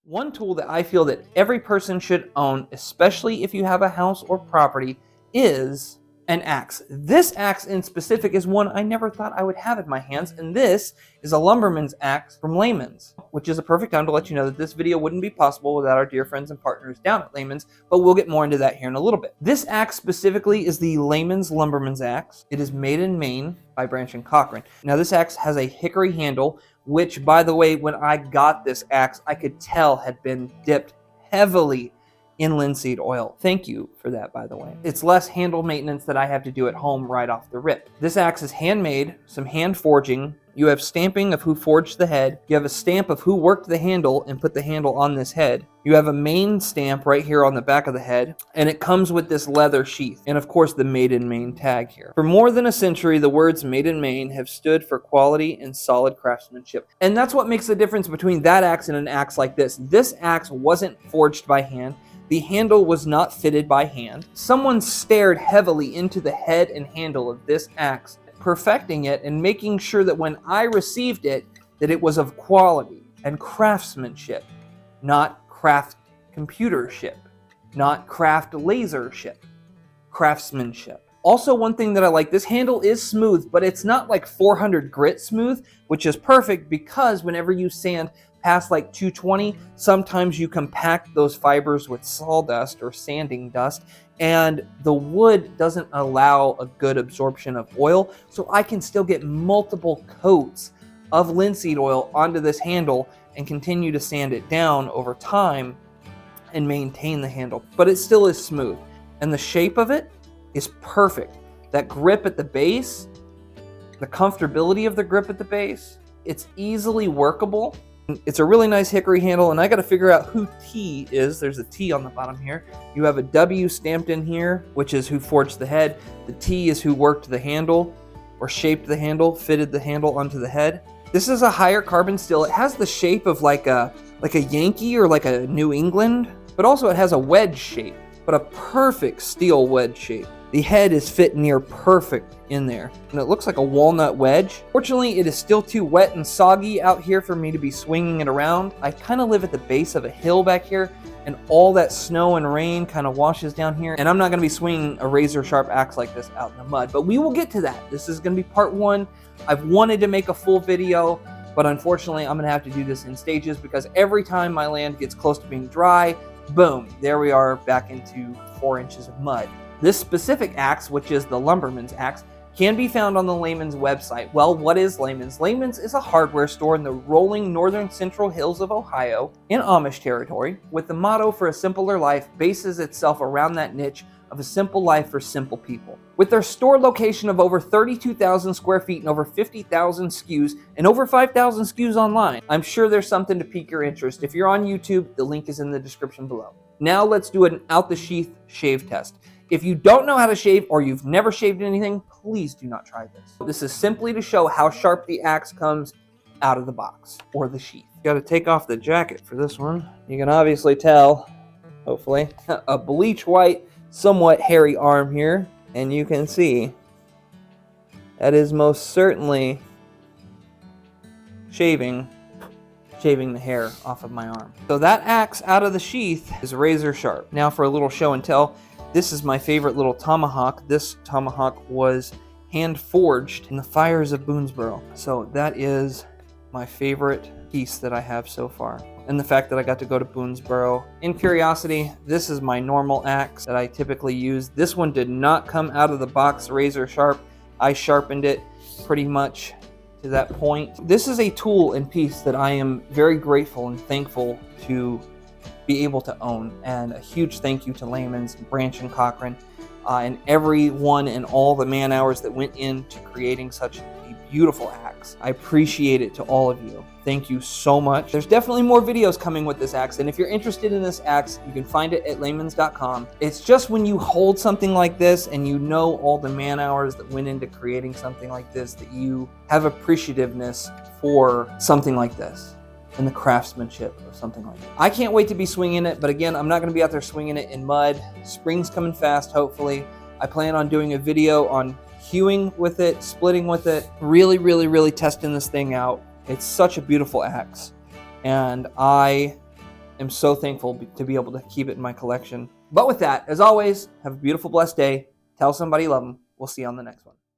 One tool that I feel that every person should own, especially if you have a house or property, is an axe. This axe in specific is one I never thought I would have in my hands, and this is a Lumberman's axe from LEHMAN'S, which is a perfect time to let you know that this video wouldn't be possible without our dear friends and partners down at LEHMAN'S, but we'll get more into that here in a little bit. This axe specifically is the LEHMAN'S Lumberman's axe. It is made in Maine by Brant and Cochran. Now this axe has a hickory handle, which, by the way, when I got this axe, I could tell had been dipped heavily in linseed oil. Thank you for that, by the way. It's less handle maintenance that I have to do at home right off the rip. This axe is handmade, some hand forging. You have stamping of who forged the head. You have a stamp of who worked the handle and put the handle on this head. You have a Maine stamp right here on the back of the head, and it comes with this leather sheath, and of course the Made in Maine tag here. For more than a century, the words Made in Maine have stood for quality and solid craftsmanship. And that's what makes the difference between that axe and an axe like this. This axe wasn't forged by hand. The handle was not fitted by hand. Someone stared heavily into the head and handle of this axe, perfecting it and making sure that when I received it, that it was of quality and craftsmanship, not craft computership, not craft lasership, craftsmanship. Also, one thing that I like, this handle is smooth, but it's not like 400 grit smooth, which is perfect because whenever you sand past like 220, sometimes you compact those fibers with sawdust or sanding dust, and the wood doesn't allow a good absorption of oil, so I can still get multiple coats of linseed oil onto this handle and continue to sand it down over time and maintain the handle, but it still is smooth, and the shape of it is perfect. That grip at the base, the comfortability of the grip at the base, it's easily workable. It's a really nice hickory handle, and I got to figure out who T is. There's a T on the bottom here. You have a W stamped in here, which is who forged the head. The T is who worked the handle or shaped the handle, fitted the handle onto the head. This is a higher carbon steel. It has the shape of like a Yankee or like a New England, but also it has a wedge shape, but a perfect steel wedge shape. The head is fit near perfect in there, and it looks like a walnut wedge. Fortunately, it is still too wet and soggy out here for me to be swinging it around. I kind of live at the base of a hill back here, and all that snow and rain kind of washes down here, and I'm not going to be swinging a razor sharp axe like this out in the mud, but we will get to that. This is going to be part one. I've wanted to make a full video, but unfortunately, I'm going to have to do this in stages because every time my land gets close to being dry, boom, there we are back into 4 inches of mud. This specific axe, which is the Lumberman's axe, can be found on the LEHMAN'S website. Well, what is LEHMAN'S? LEHMAN'S is a hardware store in the rolling northern central hills of Ohio in Amish territory, with the motto for a simpler life bases itself around that niche of a simple life for simple people. With their store location of over 32,000 square feet and over 50,000 SKUs and over 5,000 SKUs online, I'm sure there's something to pique your interest. If you're on YouTube, the link is in the description below. Now let's do an out the sheath shave test. If you don't know how to shave or you've never shaved anything, please do not try this. This is simply to show how sharp the axe comes out of the box or the sheath. Got to take off the jacket for this one. You can obviously tell, hopefully, a bleach white, somewhat hairy arm here, and you can see that is most certainly shaving the hair off of my arm. So that axe out of the sheath is razor sharp. Now for a little show and tell. This is my favorite little tomahawk. This tomahawk was hand forged in the fires of Boonesboro. So that is my favorite piece that I have so far. And the fact that I got to go to Boonesboro. In curiosity, this is my normal axe that I typically use. This one did not come out of the box razor sharp. I sharpened it pretty much to that point. This is a tool and piece that I am very grateful and thankful to be able to own, and a huge thank you to LEHMAN'S, Brant and Cochran, and everyone and all the man hours that went into creating such a beautiful axe. I appreciate it to all of you. Thank you so much. There's definitely more videos coming with this axe, and if you're interested in this axe, you can find it at lehmans.com. It's just when you hold something like this and you know all the man hours that went into creating something like this that you have appreciativeness for something like this and the craftsmanship of something like that. I can't wait to be swinging it, but again, I'm not going to be out there swinging it in mud. Spring's coming fast, hopefully. I plan on doing a video on hewing with it, splitting with it, really testing this thing out. It's such a beautiful axe, and I am so thankful to be able to keep it in my collection. But with that, as always, have a beautiful, blessed day. Tell somebody you love them. We'll see you on the next one.